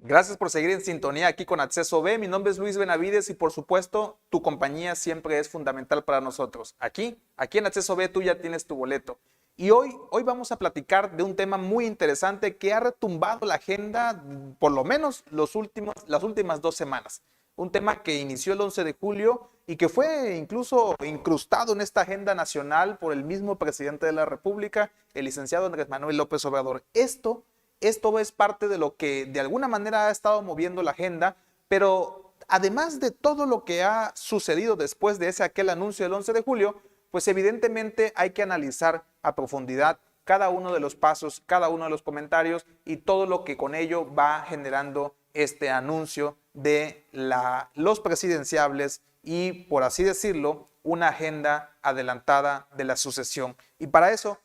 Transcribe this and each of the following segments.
Gracias por seguir en sintonía aquí con Acceso B. Mi nombre es Luis Benavides y por supuesto tu compañía siempre es fundamental para nosotros. Aquí en Acceso B tú ya tienes tu boleto. Y hoy vamos a platicar de un tema muy interesante que ha retumbado la agenda por lo menos las últimas 2 semanas. Un tema que inició el 11 de julio y que fue incluso incrustado en esta agenda nacional por el mismo presidente de la República, el licenciado Andrés Manuel López Obrador. Esto es parte de lo que de alguna manera ha estado moviendo la agenda, pero además de todo lo que ha sucedido después de aquel anuncio del 11 de julio, pues evidentemente hay que analizar a profundidad cada uno de los pasos, cada uno de los comentarios y todo lo que con ello va generando este anuncio de los presidenciables y, por así decirlo, una agenda adelantada de la sucesión. Y para eso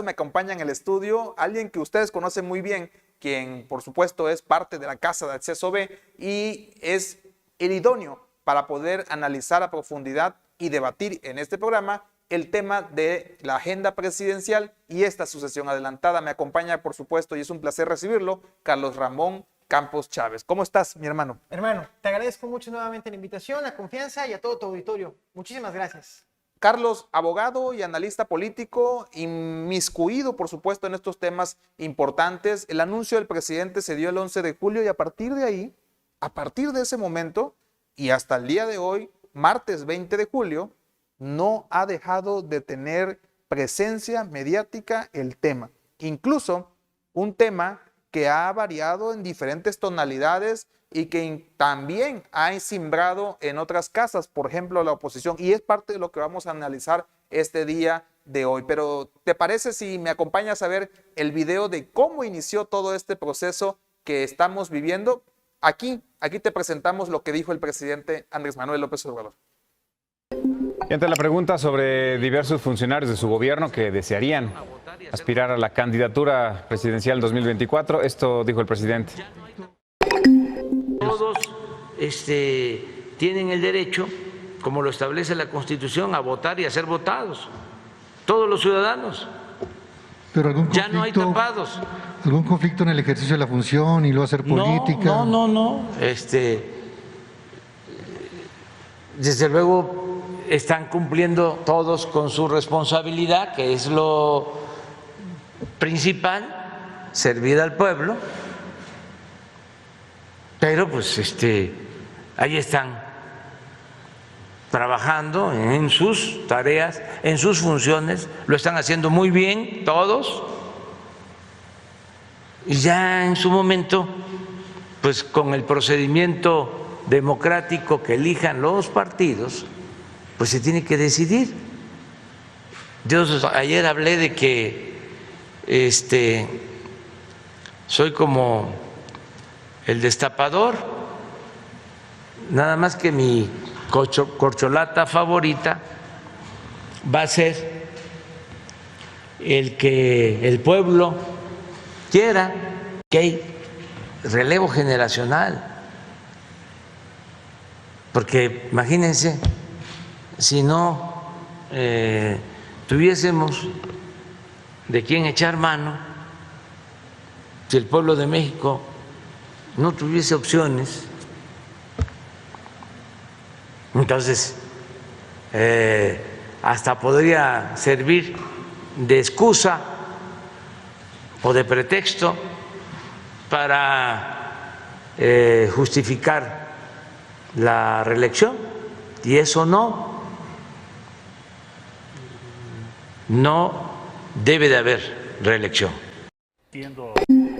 me acompaña en el estudio alguien que ustedes conocen muy bien, quien por supuesto es parte de la Casa de Acceso B y es el idóneo para poder analizar a profundidad y debatir en este programa el tema de la agenda presidencial y esta sucesión adelantada. Me acompaña, por supuesto, y es un placer recibirlo, Carlos Ramón Campos Chávez. ¿Cómo estás, mi hermano? Hermano, te agradezco mucho nuevamente la invitación, la confianza y a todo tu auditorio. Muchísimas gracias. Carlos, abogado y analista político, inmiscuido, por supuesto, en estos temas importantes. El anuncio del presidente se dio el 11 de julio y a partir de ese momento y hasta el día de hoy, martes 20 de julio, no ha dejado de tener presencia mediática el tema. Incluso un tema que ha variado en diferentes tonalidades y que también ha simbrado en otras casas, por ejemplo, la oposición, y es parte de lo que vamos a analizar este día de hoy. Pero, ¿te parece si me acompañas a ver el video de cómo inició todo este proceso que estamos viviendo? Aquí te presentamos lo que dijo el presidente Andrés Manuel López Obrador. Y ante la pregunta sobre diversos funcionarios de su gobierno que desearían aspirar a la candidatura presidencial 2024, esto dijo el presidente. Todos tienen el derecho, como lo establece la Constitución, a votar y a ser votados. Todos los ciudadanos. Pero ya no hay tapados. ¿Algún conflicto en el ejercicio de la función y luego hacer política? No. Desde luego están cumpliendo todos con su responsabilidad, que es lo principal, servir al pueblo. Pero pues ahí están trabajando en sus tareas, en sus funciones, lo están haciendo muy bien todos. Y ya en su momento, pues con el procedimiento democrático que elijan los partidos, pues se tiene que decidir. Yo ayer hablé de que soy como el destapador, nada más que mi corcholata favorita va a ser el que el pueblo quiera, que hay relevo generacional, porque imagínense si no tuviésemos de quién echar mano, si el pueblo de México no tuviese opciones, entonces hasta podría servir de excusa o de pretexto para justificar la reelección, y eso no debe de haber reelección.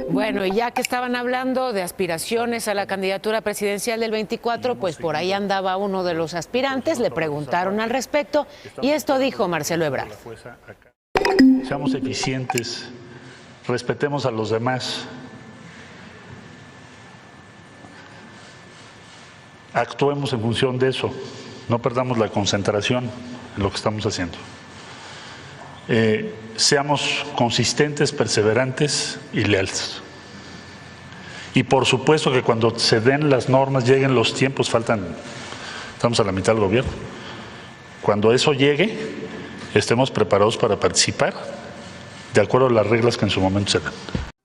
Bueno, y ya que estaban hablando de aspiraciones a la candidatura presidencial del 24, pues por ahí andaba uno de los aspirantes, le preguntaron al respecto y esto dijo Marcelo Ebrard. Seamos eficientes, respetemos a los demás, actuemos en función de eso, no perdamos la concentración en lo que estamos haciendo. Seamos consistentes, perseverantes y leales. Y por supuesto que cuando se den las normas, lleguen los tiempos, estamos a la mitad del gobierno. Cuando eso llegue, estemos preparados para participar de acuerdo a las reglas que en su momento se dan.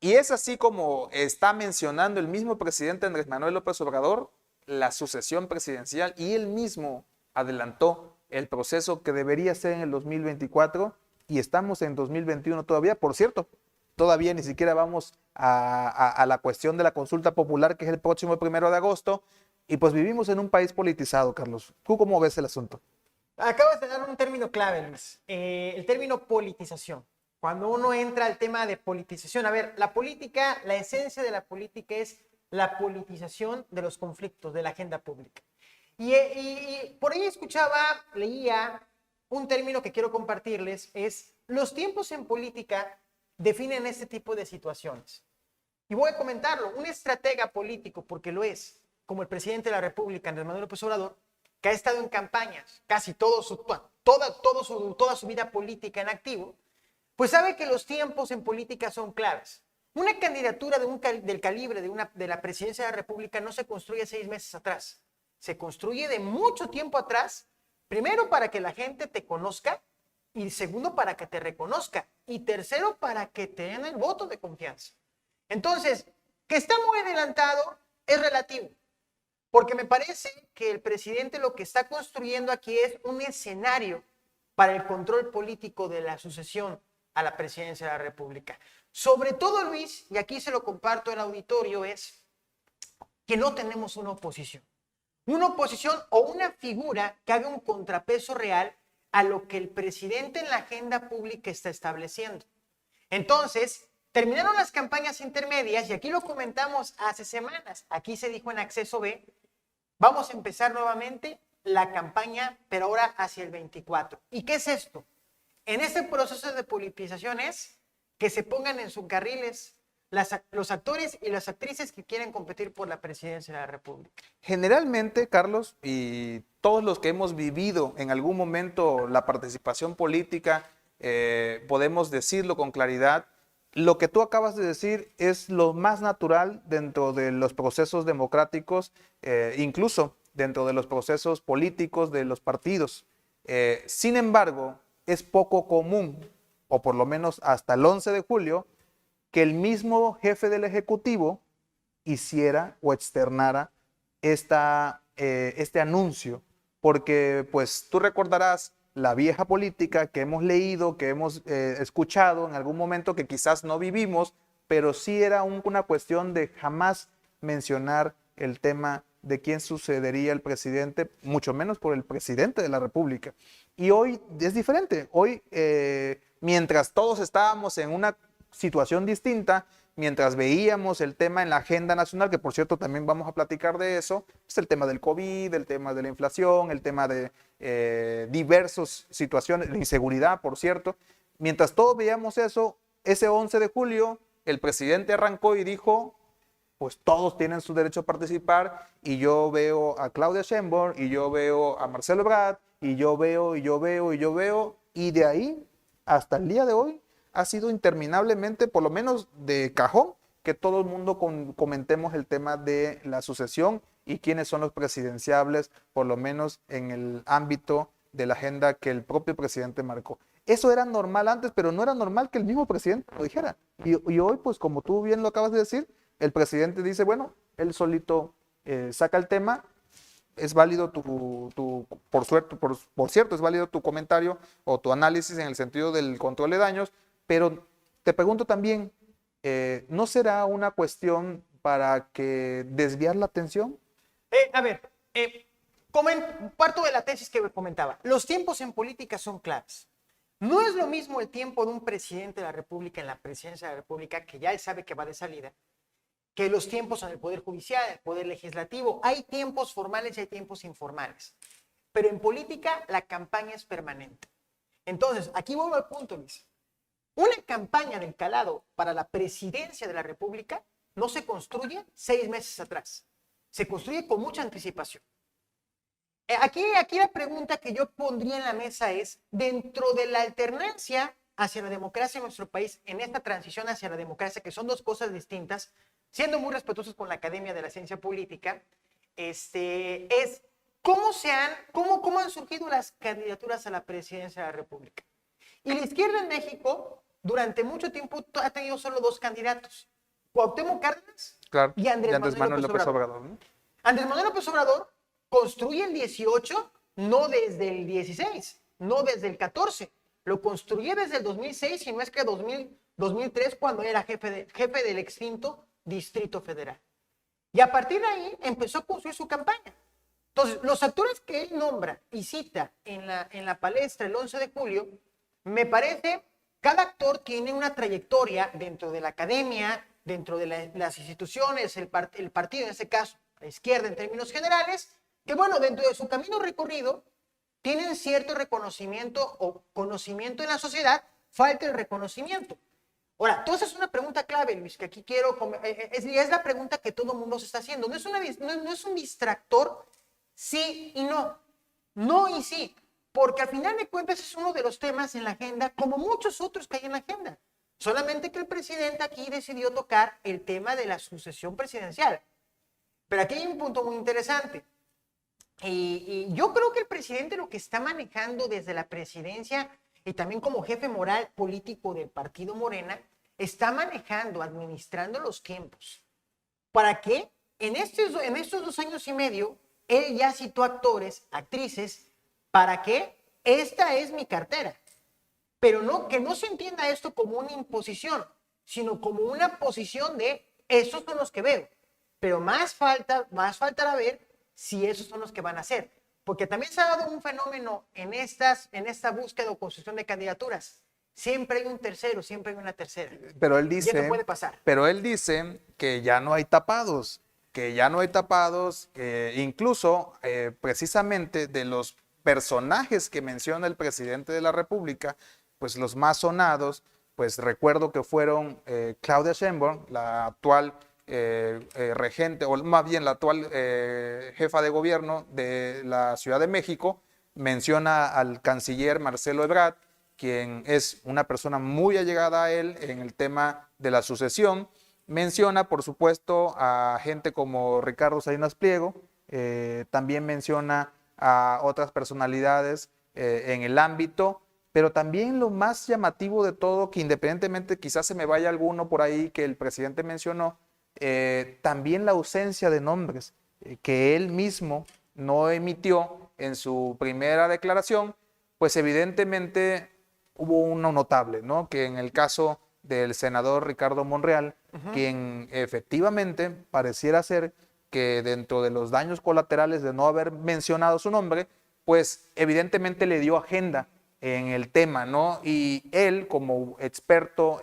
Y Y es así como está mencionando el mismo presidente Andrés Manuel López Obrador la sucesión presidencial, y él mismo adelantó el proceso que debería ser en el 2024 y estamos en 2021 todavía. Por cierto, todavía ni siquiera vamos a la cuestión de la consulta popular, que es el próximo 1 de agosto, y pues vivimos en un país politizado, Carlos. ¿Tú cómo ves el asunto? Acabas de dar un término clave, Luis, el término politización. Cuando uno entra al tema de politización, a ver, la política, la esencia de la política es la politización de los conflictos, de la agenda pública. Y por ahí escuchaba, leía un término que quiero compartirles, es los tiempos en política definen este tipo de situaciones. Y voy a comentarlo, un estratega político, porque lo es, como el presidente de la República, Andrés Manuel López Obrador, que ha estado en campañas casi toda su vida política en activo, pues sabe que los tiempos en política son claves. Una candidatura del calibre de la presidencia de la República no se construye 6 meses atrás. Se construye de mucho tiempo atrás, primero para que la gente te conozca, y segundo para que te reconozca, y tercero para que te den el voto de confianza. Entonces, que está muy adelantado es relativo, porque me parece que el presidente lo que está construyendo aquí es un escenario para el control político de la sucesión a la presidencia de la República. Sobre todo, Luis, y aquí se lo comparto al auditorio, es que no tenemos una oposición. Una oposición o una figura que haga un contrapeso real a lo que el presidente en la agenda pública está estableciendo. Entonces, terminaron las campañas intermedias y aquí lo comentamos hace semanas. Aquí se dijo en Acceso B, vamos a empezar nuevamente la campaña, pero ahora hacia el 24. ¿Y qué es esto? En este proceso de politización es que se pongan en sus carriles los actores y las actrices que quieren competir por la presidencia de la República. Generalmente, Carlos, y todos los que hemos vivido en algún momento la participación política, podemos decirlo con claridad, lo que tú acabas de decir es lo más natural dentro de los procesos democráticos, incluso dentro de los procesos políticos de los partidos. Sin embargo, es poco común, o por lo menos hasta el 11 de julio, que el mismo jefe del Ejecutivo hiciera o externara este anuncio, porque pues tú recordarás la vieja política que hemos leído, que hemos escuchado en algún momento, que quizás no vivimos, pero sí era una cuestión de jamás mencionar el tema de quién sucedería el presidente, mucho menos por el presidente de la República. Y hoy es diferente. Hoy, mientras todos estábamos en una situación distinta, mientras veíamos el tema en la agenda nacional, que por cierto también vamos a platicar de eso, es el tema del COVID, el tema de la inflación, el tema de diversas situaciones, de inseguridad, por cierto. Mientras todos veíamos eso, ese 11 de julio, el presidente arrancó y dijo, pues todos tienen su derecho a participar, y yo veo a Claudia Sheinbaum, y yo veo a Marcelo Ebrard, y yo veo, y de ahí hasta el día de hoy, ha sido interminablemente, por lo menos de cajón, que todo el mundo comentemos el tema de la sucesión y quiénes son los presidenciables, por lo menos en el ámbito de la agenda que el propio presidente marcó. Eso era normal antes, pero no era normal que el mismo presidente lo dijera. Y hoy, pues como tú bien lo acabas de decir, el presidente dice, bueno, él solito saca el tema. Es válido por cierto, es válido tu comentario o tu análisis en el sentido del control de daños, pero te pregunto también, ¿no será una cuestión para que desviar la atención? Parto de la tesis que comentaba. Los tiempos en política son claves. No es lo mismo el tiempo de un presidente de la República en la presidencia de la República, que ya él sabe que va de salida, que los tiempos en el Poder Judicial, el Poder Legislativo. Hay tiempos formales y hay tiempos informales. Pero en política la campaña es permanente. Entonces, aquí vuelvo al punto, Luis. Una campaña del calado para la presidencia de la República no se construye 6 meses atrás. Se construye con mucha anticipación. Aquí la pregunta que yo pondría en la mesa es, dentro de la alternancia hacia la democracia en nuestro país, en esta transición hacia la democracia, que son dos cosas distintas, siendo muy respetuosos con la Academia de la Ciencia Política, es cómo han surgido las candidaturas a la presidencia de la República. Y la izquierda en México, durante mucho tiempo, ha tenido solo 2 candidatos. Cuauhtémoc Cárdenas Claro. y Andrés Manuel López Obrador. Obrador, ¿no? Andrés Manuel López Obrador construye el 18, no desde el 16, no desde el 14. Lo construye desde el 2006, y no es que 2003, cuando era jefe del extinto Distrito Federal. Y a partir de ahí empezó a construir su campaña. Entonces, los actores que él nombra y cita en la palestra el 11 de julio, me parece, cada actor tiene una trayectoria dentro de la academia, dentro de las instituciones, el partido, en este caso, la izquierda en términos generales, que bueno, dentro de su camino recorrido, tienen cierto reconocimiento o conocimiento en la sociedad, falta el reconocimiento. Ahora, entonces es una pregunta clave, Luis, que aquí quiero, es la pregunta que todo el mundo se está haciendo. No es un distractor, sí y no. No y sí, porque al final de cuentas es uno de los temas en la agenda, como muchos otros que hay en la agenda. Solamente que el presidente aquí decidió tocar el tema de la sucesión presidencial. Pero aquí hay un punto muy interesante. Y yo creo que el presidente lo que está manejando desde la presidencia y también como jefe moral político del partido Morena, está manejando, administrando los tiempos. ¿Para qué? En estos 2 años y medio, él ya citó actores, actrices, ¿para qué? Esta es mi cartera. Pero no, que no se entienda esto como una imposición, sino como una posición de esos son los que veo. Pero más faltará ver si esos son los que van a ser. Porque también se ha dado un fenómeno en esta búsqueda o construcción de candidaturas. Siempre hay un tercero, siempre hay una tercera. Pero él Y dice, eso puede pasar. pero él dice que ya no hay tapados, incluso precisamente de los personajes que menciona el presidente de la República, pues los más sonados, pues recuerdo que fueron Claudia Sheinbaum, la actual regente, o más bien la actual jefa de gobierno de la Ciudad de México, menciona al canciller Marcelo Ebrard, quien es una persona muy allegada a él en el tema de la sucesión. Menciona, por supuesto, a gente como Ricardo Salinas Pliego, también menciona a otras personalidades en el ámbito, pero también lo más llamativo de todo, que independientemente quizás se me vaya alguno por ahí que el presidente mencionó, también la ausencia de nombres que él mismo no emitió en su primera declaración, pues evidentemente hubo uno notable, ¿no? Que en el caso del senador Ricardo Monreal, quien efectivamente pareciera ser que dentro de los daños colaterales de no haber mencionado su nombre, pues evidentemente le dio agenda en el tema, ¿no? Y él, como experto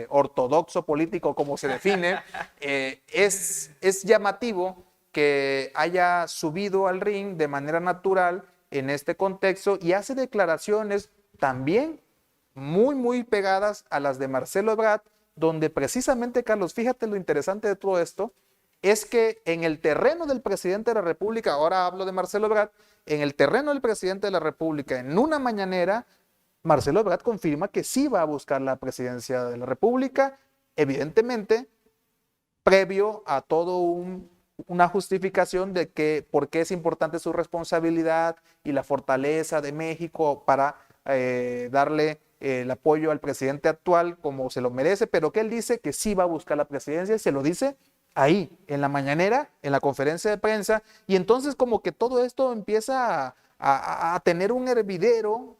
ortodoxo político, como se define, es llamativo que haya subido al ring de manera natural en este contexto y hace declaraciones también muy pegadas a las de Marcelo Ebrard, donde precisamente, Carlos, fíjate lo interesante de todo esto, es que en el terreno del presidente de la República, ahora hablo de Marcelo Ebrard, en el terreno del presidente de la República, en una mañanera, Marcelo Ebrard confirma que sí va a buscar la presidencia de la República, evidentemente, previo a todo una justificación de que por qué es importante su responsabilidad y la fortaleza de México para darle el apoyo al presidente actual como se lo merece, pero que él dice que sí va a buscar la presidencia y se lo dice ahí, en la mañanera, en la conferencia de prensa, y entonces como que todo esto empieza a tener un hervidero,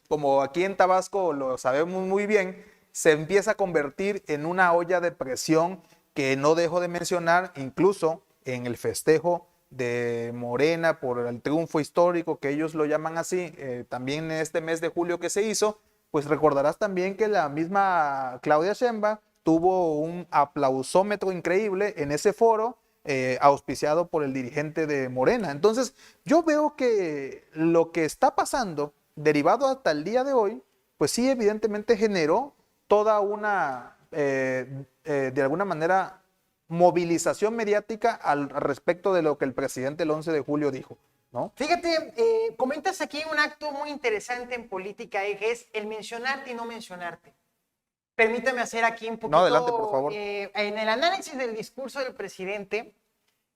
como aquí en Tabasco lo sabemos muy bien, se empieza a convertir en una olla de presión que no dejo de mencionar, incluso en el festejo de Morena por el triunfo histórico, que ellos lo llaman así, también en este mes de julio que se hizo, pues recordarás también que la misma Claudia Sheinbaum tuvo un aplausómetro increíble en ese foro, auspiciado por el dirigente de Morena. Entonces, yo veo que lo que está pasando, derivado hasta el día de hoy, pues sí, evidentemente generó toda una, de alguna manera, movilización mediática al respecto de lo que el presidente el 11 de julio dijo, ¿no? Fíjate, comentas aquí un acto muy interesante en política, que es el mencionarte y no mencionarte. Permítame hacer aquí un poquito. No, adelante, por favor. En el análisis del discurso del presidente,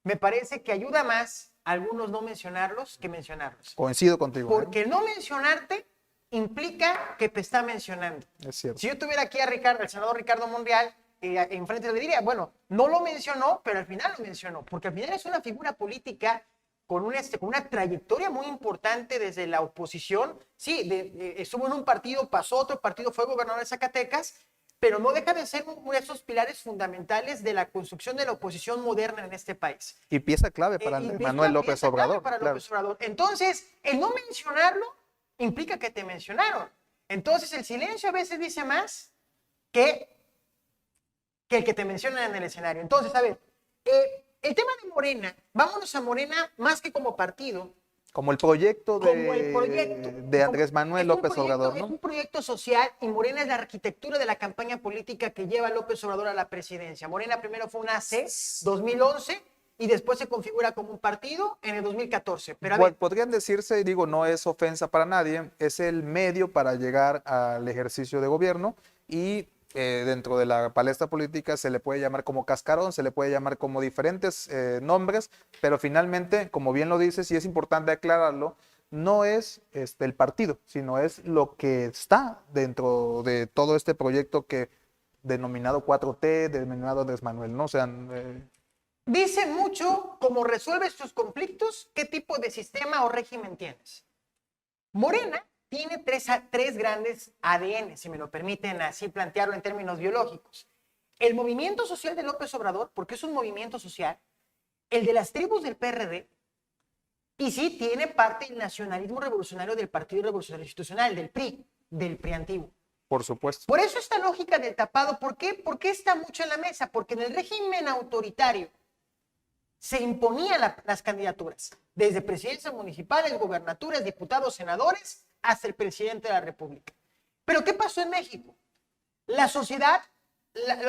me parece que ayuda más a algunos no mencionarlos que mencionarlos. Coincido contigo. Porque no mencionarte implica que te está mencionando. Es cierto. Si yo tuviera aquí al senador Ricardo Monreal, enfrente le diría, bueno, no lo mencionó, pero al final lo mencionó, porque al final es una figura política con una trayectoria muy importante desde la oposición. Sí, estuvo en un partido, pasó a otro partido, fue gobernador de Zacatecas, pero no deja de ser uno de esos pilares fundamentales de la construcción de la oposición moderna en este país. Y pieza clave para Andrés Manuel López Obrador. Para claro. López Obrador. Entonces, el no mencionarlo implica que te mencionaron. Entonces, el silencio a veces dice más que el que te mencionan en el escenario. Entonces, a ver, el tema de Morena, vámonos a Morena más que como partido. Como el proyecto proyecto de Andrés Manuel López Obrador, ¿no? Es un proyecto social y Morena es la arquitectura de la campaña política que lleva a López Obrador a la presidencia. Morena primero fue una AC, 2011, y después se configura como un partido en el 2014. Pero a ver, podrían decirse, y digo, no es ofensa para nadie, es el medio para llegar al ejercicio de gobierno y dentro de la palestra política se le puede llamar como cascarón, se le puede llamar como diferentes nombres, pero finalmente, como bien lo dices, y es importante aclararlo, no es el partido, sino es lo que está dentro de todo este proyecto que denominado 4T, denominado Andrés Manuel, ¿no? O sea, dice mucho cómo resuelves tus conflictos, qué tipo de sistema o régimen tienes. Morena tiene tres grandes ADN, si me lo permiten así plantearlo en términos biológicos. El movimiento social de López Obrador, porque es un movimiento social, el de las tribus del PRD, y sí tiene parte del nacionalismo revolucionario del Partido Revolucionario Institucional, del PRI, del PRI antiguo. por supuesto. Por eso esta lógica del tapado, ¿por qué? ¿Por qué está mucho en la mesa? Porque en el régimen autoritario se imponían las candidaturas, desde presidencias municipales, gobernaturas, diputados, senadores, hasta el presidente de la República. Pero ¿qué pasó en México? La sociedad,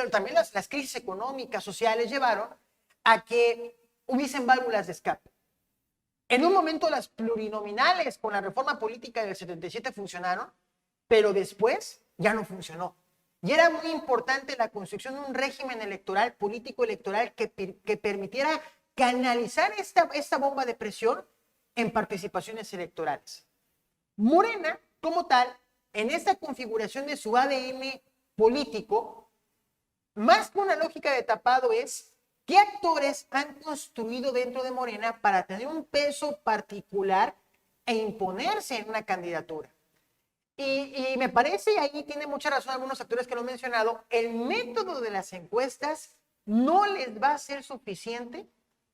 también las crisis económicas, sociales, llevaron a que hubiesen válvulas de escape. En un momento las plurinominales con la reforma política del 77 funcionaron, pero después ya no funcionó. Y era muy importante la construcción de un régimen electoral, político electoral, que permitiera canalizar esta bomba de presión en participaciones electorales. Morena, como tal, en esta configuración de su ADN político, más que una lógica de tapado es qué actores han construido dentro de Morena para tener un peso particular e imponerse en una candidatura. Y me parece, y ahí tiene mucha razón algunos actores que lo han mencionado, el método de las encuestas no les va a ser suficiente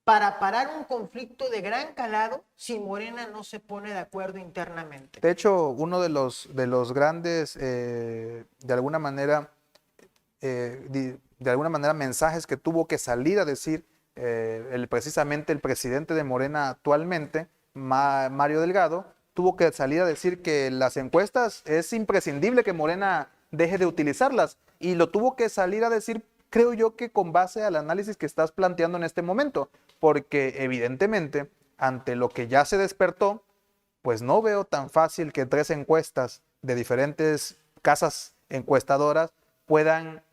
para parar un conflicto de gran calado si Morena no se pone de acuerdo internamente. De hecho, uno de los grandes, de alguna manera, mensajes que tuvo que salir a decir precisamente el presidente de Morena actualmente, Mario Delgado, tuvo que salir a decir que las encuestas es imprescindible que Morena deje de utilizarlas, y lo tuvo que salir a decir, creo yo, que con base al análisis que estás planteando en este momento, porque evidentemente ante lo que ya se despertó, pues no veo tan fácil que 3 encuestas de diferentes casas encuestadoras puedan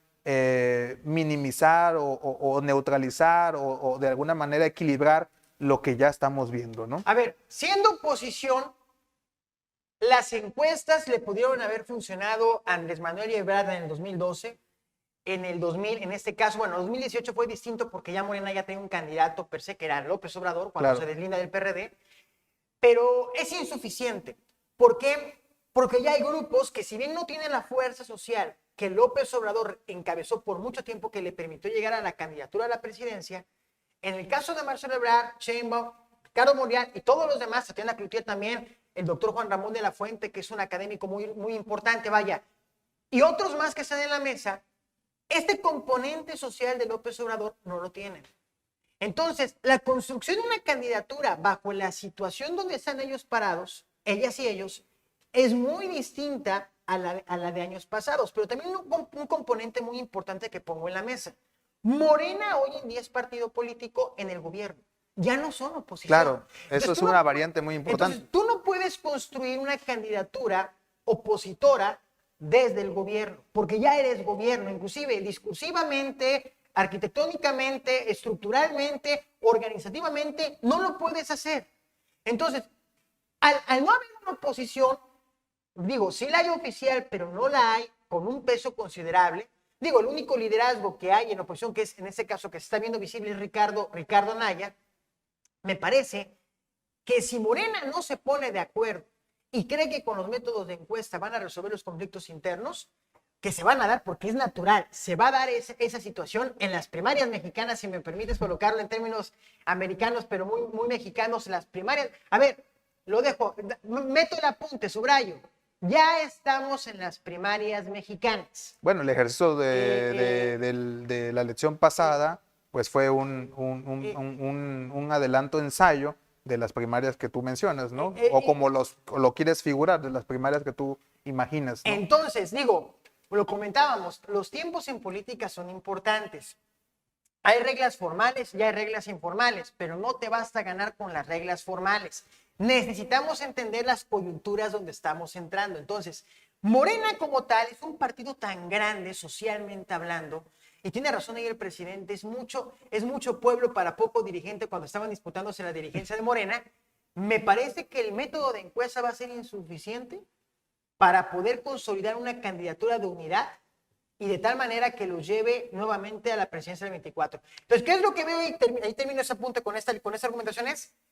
minimizar o neutralizar o de alguna manera equilibrar lo que ya estamos viendo, ¿no? A ver, siendo oposición, las encuestas le pudieron haber funcionado a Andrés Manuel Ebrard en el 2012, en el 2000, en este caso, bueno, 2018 fue distinto porque ya Morena ya tenía un candidato per se, que era López Obrador, cuando se deslinda del PRD, pero es insuficiente. ¿Por qué? Porque ya hay grupos que, si bien no tienen la fuerza social que López Obrador encabezó por mucho tiempo, que le permitió llegar a la candidatura a la presidencia, en el caso de Marcelo Ebrard, Sheinbaum, Ricardo Monreal y todos los demás, Tatiana Cloutier también, el doctor Juan Ramón de la Fuente, que es un académico muy, muy importante, vaya, y otros más que están en la mesa, este componente social de López Obrador no lo tienen. Entonces, la construcción de una candidatura bajo la situación donde están ellos parados, ellas y ellos, es muy distinta a la de años pasados, pero también un componente muy importante que pongo en la mesa. Morena hoy en día es partido político en el gobierno, ya no son oposición. Claro, eso es una variante muy importante. Entonces, tú no puedes construir una candidatura opositora desde el gobierno, porque ya eres gobierno, inclusive discursivamente, arquitectónicamente, estructuralmente, organizativamente, no lo puedes hacer. Entonces, al no haber una oposición, digo, sí la hay oficial, pero no la hay con un peso considerable, Digo, el único liderazgo que hay en la oposición, que es en este caso que se está viendo visible, es Ricardo Anaya. Me parece que si Morena no se pone de acuerdo y cree que con los métodos de encuesta van a resolver los conflictos internos, que se van a dar porque es natural, se va a dar esa situación en las primarias mexicanas, si me permites colocarlo en términos americanos, pero muy mexicanos, las primarias. A ver, lo dejo, meto el apunte, subrayo. Ya estamos en las primarias mexicanas. Bueno, el ejercicio de la elección pasada, pues fue un adelanto ensayo de las primarias que tú mencionas, ¿no? O como lo quieres figurar, de las primarias que tú imaginas, ¿no? Entonces, digo, lo comentábamos, los tiempos en política son importantes. Hay reglas formales y hay reglas informales, pero no te basta ganar con las reglas formales. Necesitamos entender las coyunturas donde estamos entrando. Entonces, Morena como tal es un partido tan grande socialmente hablando, y tiene razón ahí el presidente, es mucho pueblo para poco dirigente cuando estaban disputándose la dirigencia de Morena. Me parece que el método de encuesta va a ser insuficiente para poder consolidar una candidatura de unidad y de tal manera que lo lleve nuevamente a la presidencia del 24. Entonces, ¿qué es lo que veo? Ahí termino ese apunte con esta argumentación.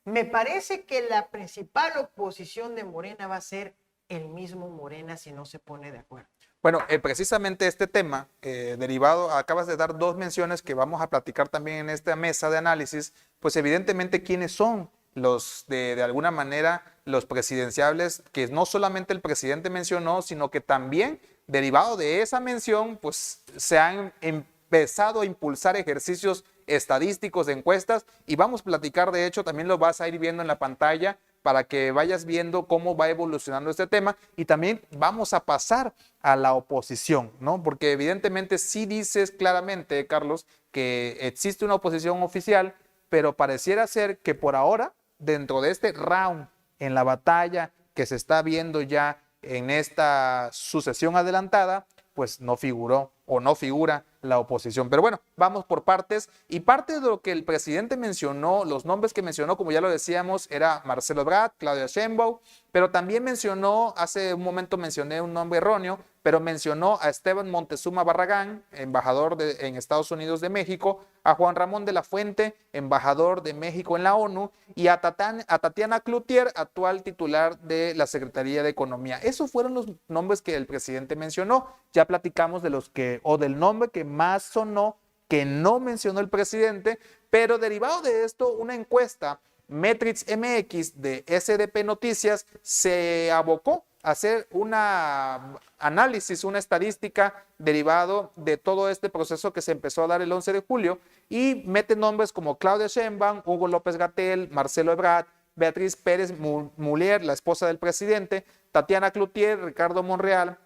Me parece que la principal oposición de Morena va a ser el mismo Morena si no se pone de acuerdo. Bueno, precisamente este tema derivado, acabas de dar dos menciones que vamos a platicar también en esta mesa de análisis, pues evidentemente quiénes son los de alguna manera los presidenciables que no solamente el presidente mencionó, sino que también derivado de esa mención, pues se han empezado a impulsar ejercicios estadísticos de encuestas y vamos a platicar, de hecho, también lo vas a ir viendo en la pantalla para que vayas viendo cómo va evolucionando este tema y también vamos a pasar a la oposición, ¿no? Porque evidentemente sí dices claramente, Carlos, que existe una oposición oficial, pero pareciera ser que por ahora, dentro de este round en la batalla que se está viendo ya en esta sucesión adelantada, pues no figuró o no figura la oposición. Pero bueno, vamos por partes y parte de lo que el presidente mencionó, los nombres que mencionó, como ya lo decíamos, era Marcelo Ebrard, Claudia Sheinbaum, pero también mencionó, hace un momento mencioné un nombre erróneo, pero mencionó a Esteban Moctezuma Barragán, embajador en Estados Unidos de México, a Juan Ramón de la Fuente, embajador de México en la ONU, y a Tatiana Cloutier, actual titular de la Secretaría de Economía. Esos fueron los nombres que el presidente mencionó. Ya platicamos de los que, o del nombre que más sonó, que no mencionó el presidente, pero derivado de esto, una encuesta Metrix MX de SDP Noticias se abocó a hacer un análisis, una estadística derivado de todo este proceso que se empezó a dar el 11 de julio y mete nombres como Claudia Sheinbaum, Hugo López-Gatell, Marcelo Ebrard, Beatriz Pérez Mulier, la esposa del presidente, Tatiana Cloutier, Ricardo Monreal,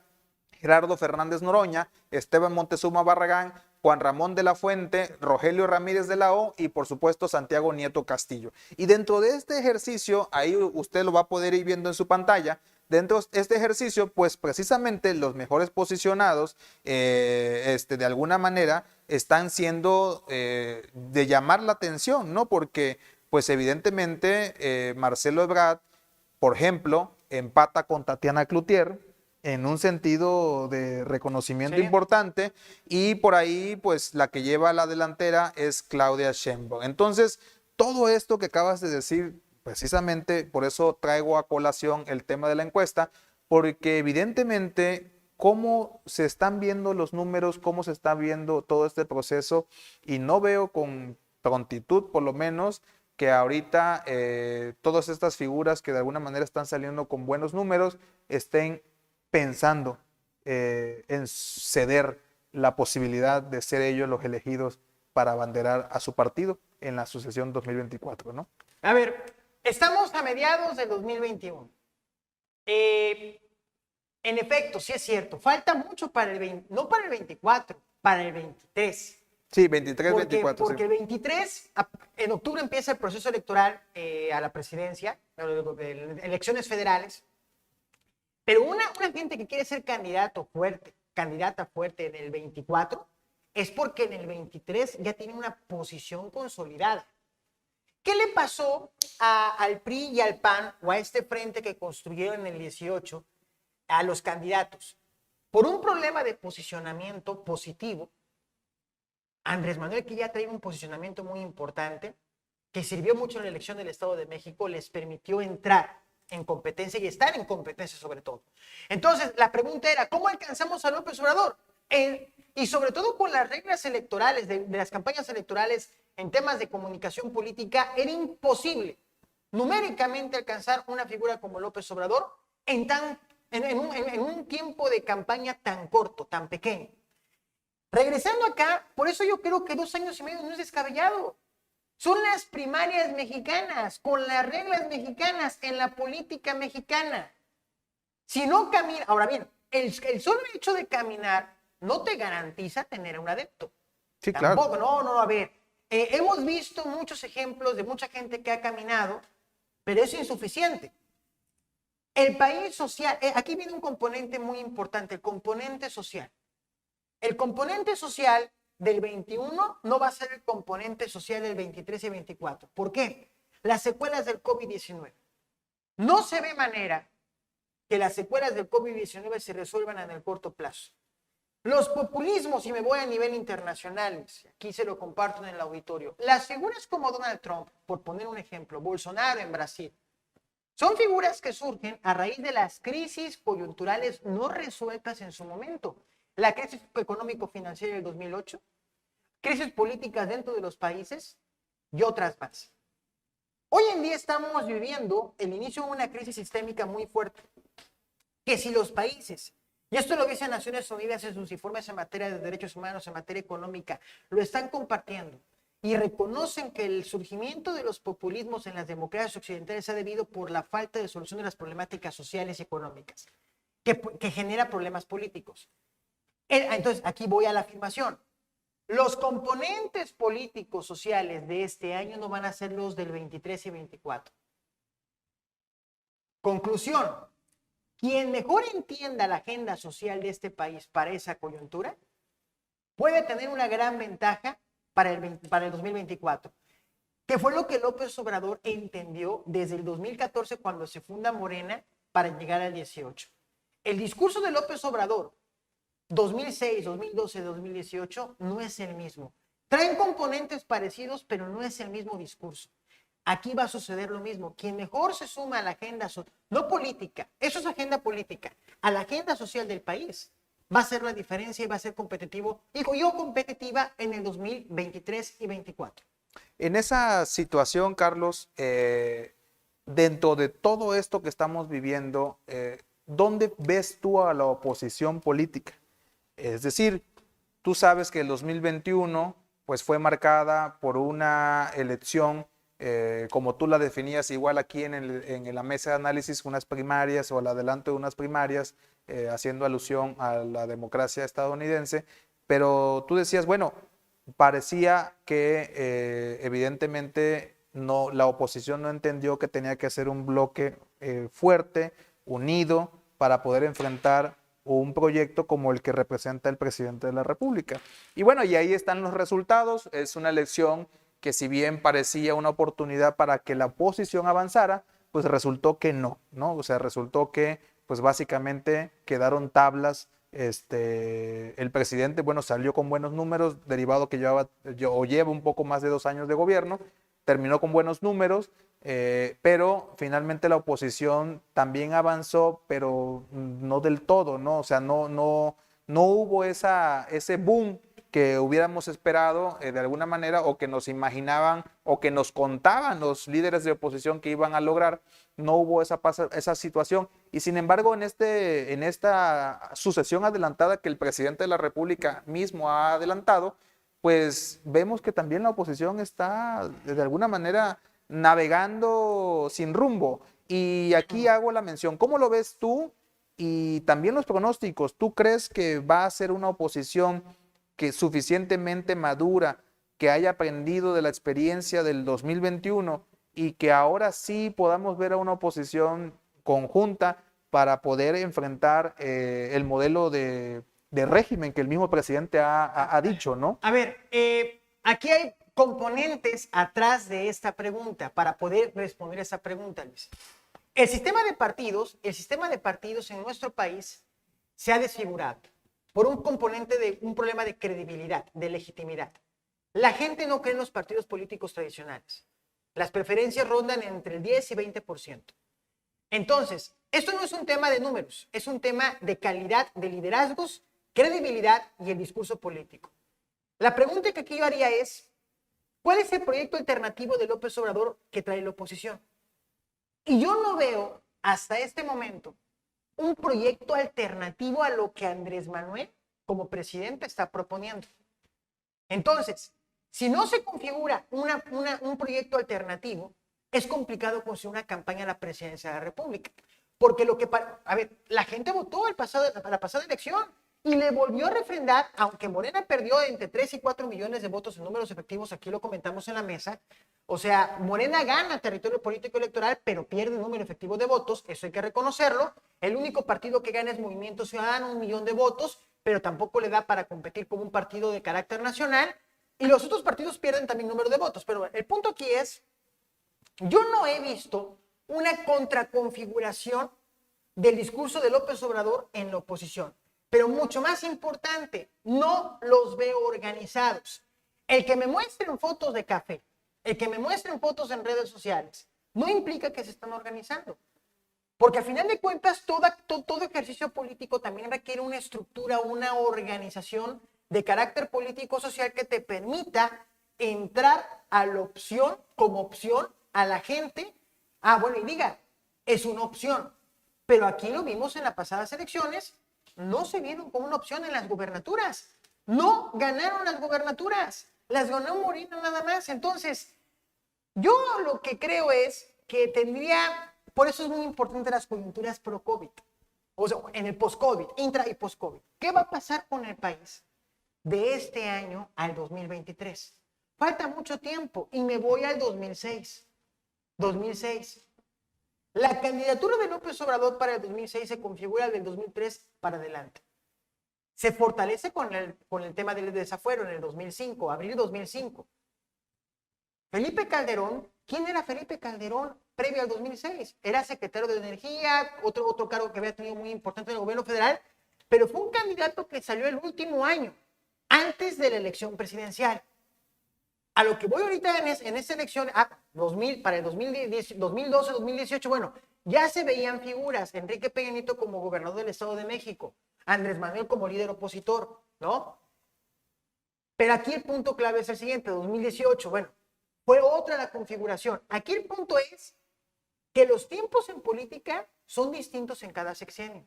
Gerardo Fernández Noroña, Esteban Moctezuma Barragán, Juan Ramón de la Fuente, Rogelio Ramírez de la O y por supuesto Santiago Nieto Castillo. Y dentro de este ejercicio, ahí usted lo va a poder ir viendo en su pantalla, dentro de este ejercicio, pues precisamente los mejores posicionados, de alguna manera, están siendo de llamar la atención, ¿no? Porque, pues evidentemente, Marcelo Ebrard, por ejemplo, empata con Tatiana Cloutier, en un sentido de reconocimiento importante, y por ahí pues la que lleva la delantera es Claudia Sheinbaum. Entonces, todo esto que acabas de decir, precisamente por eso traigo a colación el tema de la encuesta, porque evidentemente cómo se están viendo los números, cómo se está viendo todo este proceso, y no veo con prontitud, por lo menos, que ahorita todas estas figuras que de alguna manera están saliendo con buenos números estén pensando en ceder la posibilidad de ser ellos los elegidos para abanderar a su partido en la sucesión 2024, ¿no? A ver, estamos a mediados del 2021. En efecto, sí es cierto, falta mucho para el 20, no para el 24, para el 23. Sí, 23, 24. Porque sí. el 23, en octubre empieza el proceso electoral a la presidencia, elecciones federales. Pero una gente que quiere ser candidata fuerte en el 24 es porque en el 23 ya tiene una posición consolidada. ¿Qué le pasó al PRI y al PAN o a este frente que construyeron en el 18 a los candidatos? por un problema de posicionamiento positivo, Andrés Manuel, que ya traía un posicionamiento muy importante, que sirvió mucho en la elección del Estado de México, les permitió entrar en competencia y estar en competencia sobre todo. Entonces, la pregunta era, ¿cómo alcanzamos a López Obrador? Y sobre todo con las reglas electorales, de las campañas electorales en temas de comunicación política, era imposible numéricamente alcanzar una figura como López Obrador en un tiempo de campaña tan corto, tan pequeño. Regresando acá, por eso yo creo que 2 años y medio no es descabellado. Son las primarias mexicanas, con las reglas mexicanas en la política mexicana. Si no camina, ahora bien, el solo hecho de caminar no te garantiza tener un adepto. Sí, Tampoco, claro. no, a ver. Hemos visto muchos ejemplos de mucha gente que ha caminado, pero es insuficiente. El país social, aquí viene un componente muy importante, el componente social. El componente social del 21 no va a ser el componente social del 23 y 24. ¿Por qué? Las secuelas del COVID-19. No se ve manera que las secuelas del COVID-19 se resuelvan en el corto plazo. Los populismos, y me voy a nivel internacional, aquí se lo comparto en el auditorio, las figuras como Donald Trump, por poner un ejemplo, Bolsonaro en Brasil, son figuras que surgen a raíz de las crisis coyunturales no resueltas en su momento. La crisis económico-financiera del 2008, crisis políticas dentro de los países y otras más. Hoy en día estamos viviendo el inicio de una crisis sistémica muy fuerte, que si los países, y esto lo dice Naciones Unidas en sus informes en materia de derechos humanos, en materia económica, lo están compartiendo y reconocen que el surgimiento de los populismos en las democracias occidentales se ha debido por la falta de solución de las problemáticas sociales y económicas, que genera problemas políticos. Entonces, aquí voy a la afirmación. Los componentes políticos sociales de este año no van a ser los del 23 y 24. Conclusión. Quien mejor entienda la agenda social de este país para esa coyuntura puede tener una gran ventaja para el 2024, que fue lo que López Obrador entendió desde el 2014 cuando se funda Morena para llegar al 18. El discurso de López Obrador 2006, 2012, 2018 no es el mismo. Traen componentes parecidos, pero no es el mismo discurso. Aquí va a suceder lo mismo. Quien mejor se suma a la agenda social, no política, eso es agenda política, a la agenda social del país, va a ser la diferencia y va a ser competitivo, digo yo, competitiva en el 2023 y 2024. En esa situación, Carlos, dentro de todo esto que estamos viviendo, ¿dónde ves tú a la oposición política? Es decir, tú sabes que el 2021 pues, fue marcada por una elección, como tú la definías igual aquí en la mesa de análisis, unas primarias o al adelanto de unas primarias, haciendo alusión a la democracia estadounidense, pero tú decías, bueno, parecía que evidentemente no, la oposición no entendió que tenía que ser un bloque fuerte, unido, para poder enfrentar un proyecto como el que representa el presidente de la República. Y bueno, y ahí están los resultados. Es una elección que si bien parecía una oportunidad para que la oposición avanzara, pues resultó que no, ¿no? O sea, resultó que pues básicamente quedaron tablas. El presidente, bueno, salió con buenos números, derivado que lleva un poco más de 2 años de gobierno, terminó con buenos números, pero finalmente la oposición también avanzó, pero no del todo, ¿no? O sea, no hubo ese boom que hubiéramos esperado de alguna manera, o que nos imaginaban o que nos contaban los líderes de oposición que iban a lograr. No hubo esa situación, y sin embargo en esta sucesión adelantada que el presidente de la República mismo ha adelantado, pues vemos que también la oposición está de alguna manera navegando sin rumbo. Y aquí hago la mención, ¿cómo lo ves tú? Y también los pronósticos, ¿tú crees que va a ser una oposición que suficientemente madura, que haya aprendido de la experiencia del 2021 y que ahora sí podamos ver a una oposición conjunta para poder enfrentar el modelo de régimen que el mismo presidente ha dicho, ¿no? A ver, aquí hay componentes atrás de esta pregunta para poder responder esa pregunta, Luis. El sistema de partidos en nuestro país se ha desfigurado por un componente de un problema de credibilidad, de legitimidad. La gente no cree en los partidos políticos tradicionales. Las preferencias rondan entre el 10 y 20%. Entonces, esto no es un tema de números, es un tema de calidad de liderazgos, credibilidad y el discurso político. La pregunta que aquí yo haría es, ¿cuál es el proyecto alternativo de López Obrador que trae la oposición? Y yo no veo hasta este momento un proyecto alternativo a lo que Andrés Manuel como presidente está proponiendo. Entonces, si no se configura un proyecto alternativo, es complicado construir una campaña a la presidencia de la República. Porque la gente votó la pasada elección y le volvió a refrendar, aunque Morena perdió entre 3 y 4 millones de votos en números efectivos, aquí lo comentamos en la mesa. O sea, Morena gana territorio político electoral, pero pierde número efectivo de votos, eso hay que reconocerlo. El único partido que gana es Movimiento Ciudadano, 1 millón de votos, pero tampoco le da para competir como un partido de carácter nacional. Y los otros partidos pierden también número de votos. Pero el punto aquí es, yo no he visto una contraconfiguración del discurso de López Obrador en la oposición. Pero mucho más importante, no los veo organizados. El que me muestren fotos de café, el que me muestren fotos en redes sociales, no implica que se están organizando. Porque al final de cuentas, todo ejercicio político también requiere una estructura, una organización de carácter político-social que te permita entrar a la opción, como opción, a la gente. Bueno, y diga, es una opción. Pero aquí lo vimos en las pasadas elecciones, no se vieron como una opción en las gubernaturas. No ganaron las gubernaturas, las ganó Morena nada más. Entonces, yo lo que creo es que por eso es muy importante las coyunturas pro-COVID, o sea, en el post-COVID, intra y post-COVID. ¿Qué va a pasar con el país de este año al 2023? Falta mucho tiempo y me voy al 2006. 2006. La candidatura de López Obrador para el 2006 se configura del 2003 para adelante. Se fortalece con el tema del desafuero en el 2005, abril 2005. Felipe Calderón, ¿quién era Felipe Calderón previo al 2006? Era secretario de Energía, otro cargo que había tenido muy importante en el gobierno federal, pero fue un candidato que salió el último año, antes de la elección presidencial. A lo que voy ahorita en esta elección, para el 2012-2018, bueno, ya se veían figuras, Enrique Peña Nieto como gobernador del Estado de México, Andrés Manuel como líder opositor, ¿no? Pero aquí el punto clave es el siguiente, 2018, bueno, fue otra la configuración. Aquí el punto es que los tiempos en política son distintos en cada sexenio,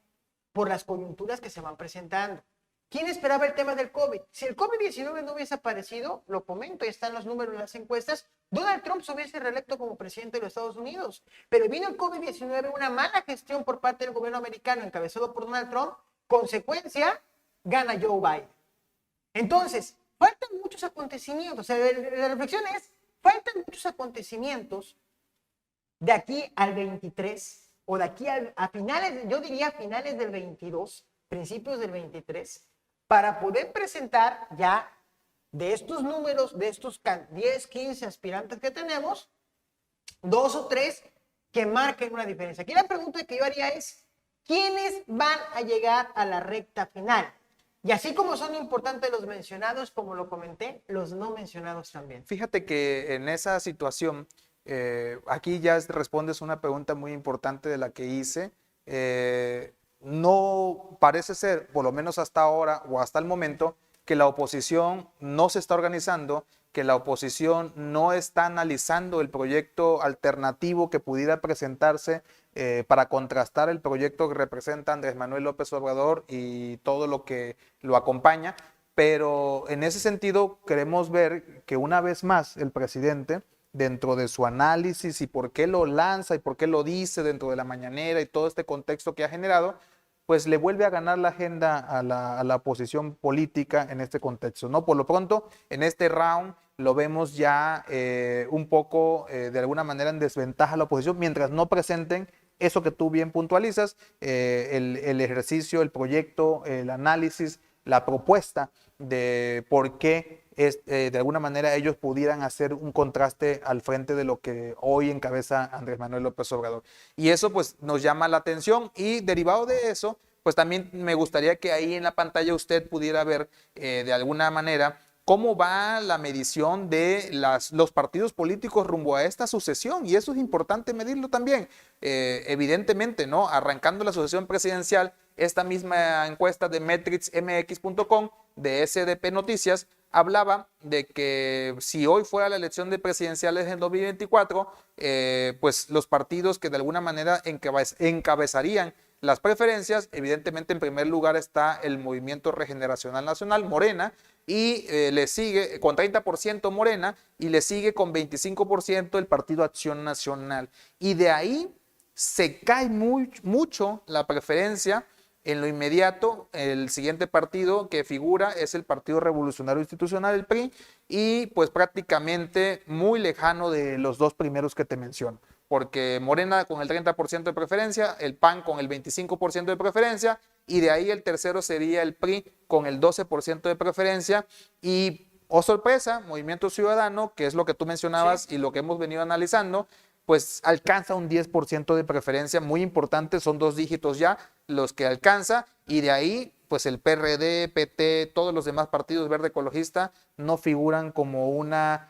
por las coyunturas que se van presentando. ¿Quién esperaba el tema del COVID? Si el COVID-19 no hubiese aparecido, lo comento, ya están los números en las encuestas, Donald Trump se hubiese reelecto como presidente de los Estados Unidos. Pero vino el COVID-19, una mala gestión por parte del gobierno americano encabezado por Donald Trump, consecuencia, gana Joe Biden. Entonces, faltan muchos acontecimientos. O sea, la reflexión es, faltan muchos acontecimientos de aquí al 23, o de aquí a finales, yo diría finales del 22, principios del 23, para poder presentar ya de estos números, de estos 10, 15 aspirantes que tenemos, 2 o 3 que marquen una diferencia. Aquí la pregunta que yo haría es, ¿quiénes van a llegar a la recta final? Y así como son importantes los mencionados, como lo comenté, los no mencionados también. Fíjate que en esa situación, aquí ya respondes una pregunta muy importante de la que hice. No parece ser, por lo menos hasta ahora o hasta el momento, que la oposición no se está organizando, que la oposición no está analizando el proyecto alternativo que pudiera presentarse para contrastar el proyecto que representa Andrés Manuel López Obrador y todo lo que lo acompaña. Pero en ese sentido queremos ver que una vez más el presidente, dentro de su análisis y por qué lo lanza y por qué lo dice dentro de la mañanera y todo este contexto que ha generado, pues le vuelve a ganar la agenda a la oposición política en este contexto, ¿no? Por lo pronto, en este round lo vemos ya un poco, de alguna manera, en desventaja a la oposición, mientras no presenten eso que tú bien puntualizas, el ejercicio, el proyecto, el análisis, la propuesta de por qué de alguna manera ellos pudieran hacer un contraste al frente de lo que hoy encabeza Andrés Manuel López Obrador. Y eso pues nos llama la atención y derivado de eso, pues también me gustaría que ahí en la pantalla usted pudiera ver de alguna manera cómo va la medición de los partidos políticos rumbo a esta sucesión, y eso es importante medirlo también. Evidentemente, ¿no? Arrancando la sucesión presidencial, esta misma encuesta de metricsmx.com de SDP Noticias hablaba de que si hoy fuera la elección de presidenciales en 2024, pues los partidos que de alguna manera encabezarían las preferencias, evidentemente en primer lugar está el Movimiento Regeneracional Nacional, Morena, y le sigue con 30% Morena, y le sigue con 25% el Partido Acción Nacional. Y de ahí se cae mucho la preferencia. En lo inmediato, el siguiente partido que figura es el Partido Revolucionario Institucional, el PRI, y pues prácticamente muy lejano de los dos primeros que te menciono, porque Morena con el 30% de preferencia, el PAN con el 25% de preferencia, y de ahí el tercero sería el PRI con el 12% de preferencia, y, oh sorpresa, Movimiento Ciudadano, que es lo que tú mencionabas y lo que hemos venido analizando, pues alcanza un 10% de preferencia, muy importante, son 2 dígitos ya los que alcanza, y de ahí pues el PRD, PT, todos los demás partidos verde ecologista no figuran como una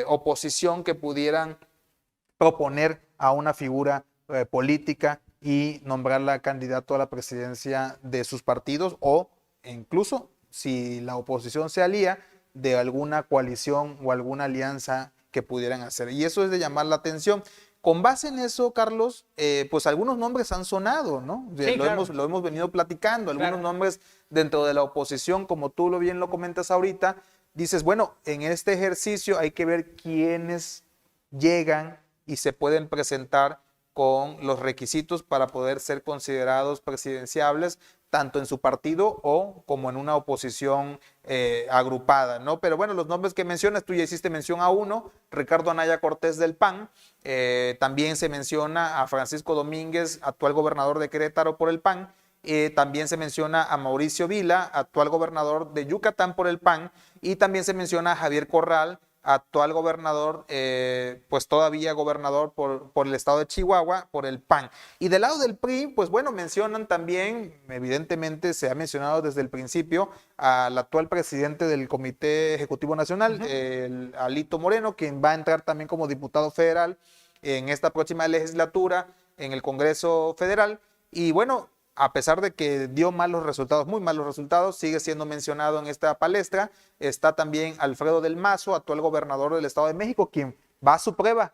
oposición que pudieran proponer a una figura política y nombrarla candidato a la presidencia de sus partidos, o incluso si la oposición se alía de alguna coalición o alguna alianza que pudieran hacer. Y eso es de llamar la atención. Con base en eso, Carlos, pues algunos nombres han sonado, ¿no? Sí, claro. Lo hemos venido platicando, algunos nombres dentro de la oposición, como tú bien lo comentas ahorita, dices, bueno, en este ejercicio hay que ver quiénes llegan y se pueden presentar con los requisitos para poder ser considerados presidenciables, tanto en su partido o como en una oposición agrupada, ¿no? Pero bueno, los nombres que mencionas, tú ya hiciste mención a uno, Ricardo Anaya Cortés del PAN, también se menciona a Francisco Domínguez, actual gobernador de Querétaro por el PAN, también se menciona a Mauricio Vila, actual gobernador de Yucatán por el PAN, y también se menciona a Javier Corral, actual gobernador, pues todavía gobernador por el estado de Chihuahua, por el PAN. Y del lado del PRI, pues bueno, mencionan también, evidentemente se ha mencionado desde el principio, al actual presidente del Comité Ejecutivo Nacional, el Alito Moreno, quien va a entrar también como diputado federal en esta próxima legislatura en el Congreso Federal. Y bueno, a pesar de que dio malos resultados, muy malos resultados, sigue siendo mencionado en esta palestra. Está también Alfredo del Mazo, actual gobernador del Estado de México, quien va a su prueba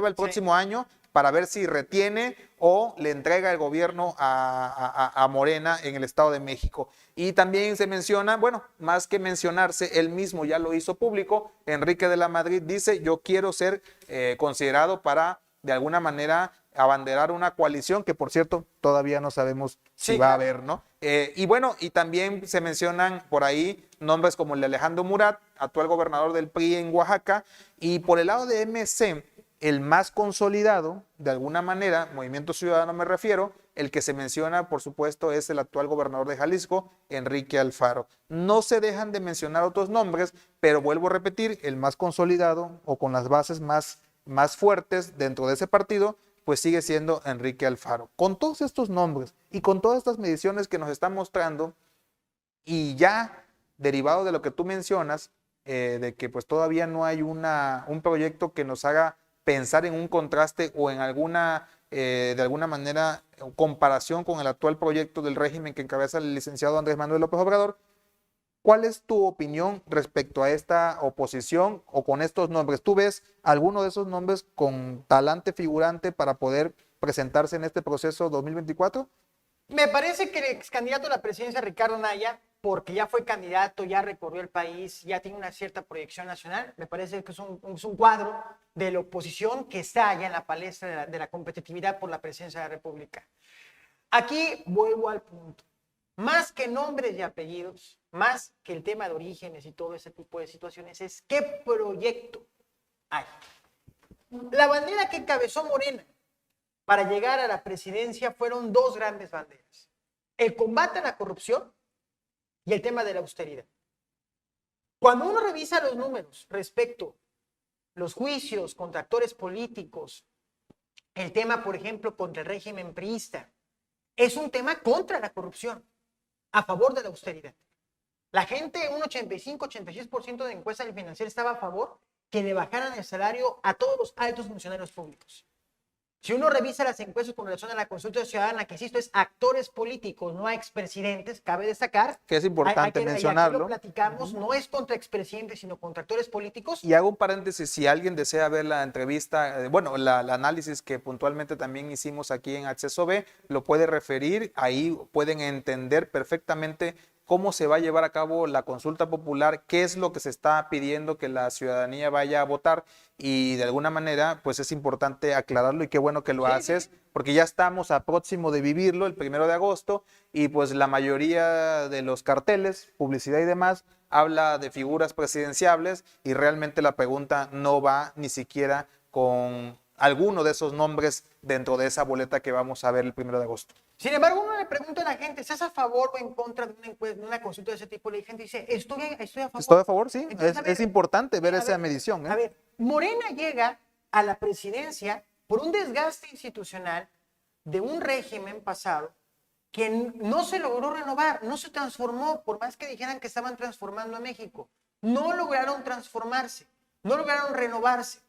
el próximo año para ver si retiene o le entrega el gobierno a Morena en el Estado de México. Y también se menciona, bueno, más que mencionarse, él mismo ya lo hizo público, Enrique de la Madrid dice, yo quiero ser considerado para, de alguna manera, abanderar una coalición que, por cierto, todavía no sabemos si va a haber, ¿no? Y bueno, y también se mencionan por ahí nombres como el de Alejandro Murat, actual gobernador del PRI en Oaxaca, y por el lado de MC, el más consolidado, de alguna manera, Movimiento Ciudadano me refiero, el que se menciona, por supuesto, es el actual gobernador de Jalisco, Enrique Alfaro. No se dejan de mencionar otros nombres, pero vuelvo a repetir, el más consolidado o con las bases más fuertes dentro de ese partido, pues sigue siendo Enrique Alfaro. Con todos estos nombres y con todas estas mediciones que nos están mostrando, y ya derivado de lo que tú mencionas, de que pues todavía no hay un proyecto que nos haga pensar en un contraste o en alguna, de alguna manera, comparación con el actual proyecto del régimen que encabeza el licenciado Andrés Manuel López Obrador. ¿Cuál es tu opinión respecto a esta oposición o con estos nombres? ¿Tú ves alguno de esos nombres con talante figurante para poder presentarse en este proceso 2024? Me parece que el ex candidato a la presidencia, Ricardo Anaya, porque ya fue candidato, ya recorrió el país, ya tiene una cierta proyección nacional, me parece que es un cuadro de la oposición que está ya en la palestra de la competitividad por la presidencia de la República. Aquí vuelvo al punto. Más que nombres y apellidos, más que el tema de orígenes y todo ese tipo de situaciones, es qué proyecto hay. La bandera que encabezó Morena para llegar a la presidencia fueron 2 grandes banderas: el combate a la corrupción y el tema de la austeridad. Cuando uno revisa los números respecto a los juicios contra actores políticos, el tema, por ejemplo, contra el régimen priista, es un tema contra la corrupción, a favor de la austeridad. La gente, un 85-86% de encuestas del Financiero estaba a favor que le bajaran el salario a todos los altos funcionarios públicos. Si uno revisa las encuestas con relación a la consulta ciudadana, que insisto, es actores políticos, no a expresidentes, cabe destacar. Que es importante mencionarlo. Aquí lo platicamos, no es contra expresidentes, sino contra actores políticos. Y hago un paréntesis, si alguien desea ver la entrevista, bueno, el análisis que puntualmente también hicimos aquí en Acceso B, lo puede referir, ahí pueden entender perfectamente cómo se va a llevar a cabo la consulta popular, qué es lo que se está pidiendo que la ciudadanía vaya a votar y de alguna manera pues es importante aclararlo y qué bueno que lo haces porque ya estamos a próximo de vivirlo el 1 de agosto y pues la mayoría de los carteles, publicidad y demás habla de figuras presidenciables y realmente la pregunta no va ni siquiera con alguno de esos nombres dentro de esa boleta que vamos a ver el 1 de agosto. Sin embargo, uno le pregunta a la gente, ¿estás a favor o en contra de una consulta de ese tipo? La gente dice, estoy a favor. Estoy a favor, sí. Entonces, Es importante ver esa medición. A ver, Morena llega a la presidencia por un desgaste institucional de un régimen pasado que no se logró renovar, no se transformó, por más que dijeran que estaban transformando a México. No lograron transformarse, no lograron renovarse.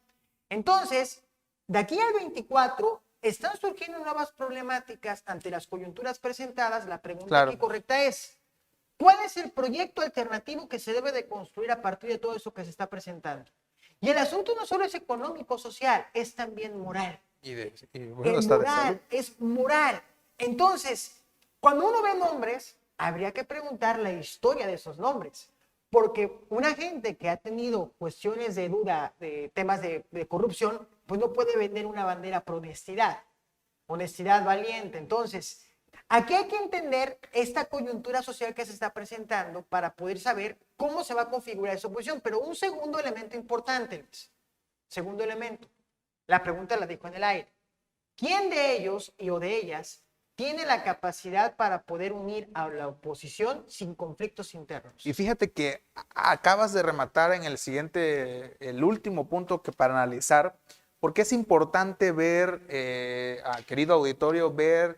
Entonces, de aquí al 24 están surgiendo nuevas problemáticas ante las coyunturas presentadas. La pregunta aquí correcta es, ¿cuál es el proyecto alternativo que se debe de construir a partir de todo eso que se está presentando? Y el asunto no solo es económico, social, es también moral. Es moral. Entonces, cuando uno ve nombres, habría que preguntar la historia de esos nombres. Porque una gente que ha tenido cuestiones de duda, de temas de corrupción, pues no puede vender una bandera pro honestidad valiente. Entonces, aquí hay que entender esta coyuntura social que se está presentando para poder saber cómo se va a configurar esa oposición. Pero un segundo elemento importante, Luis. Segundo elemento. La pregunta la dejo en el aire. ¿Quién de ellos o de ellas tiene la capacidad para poder unir a la oposición sin conflictos internos? Y fíjate que acabas de rematar en el último punto que para analizar, porque es importante ver, querido auditorio, ver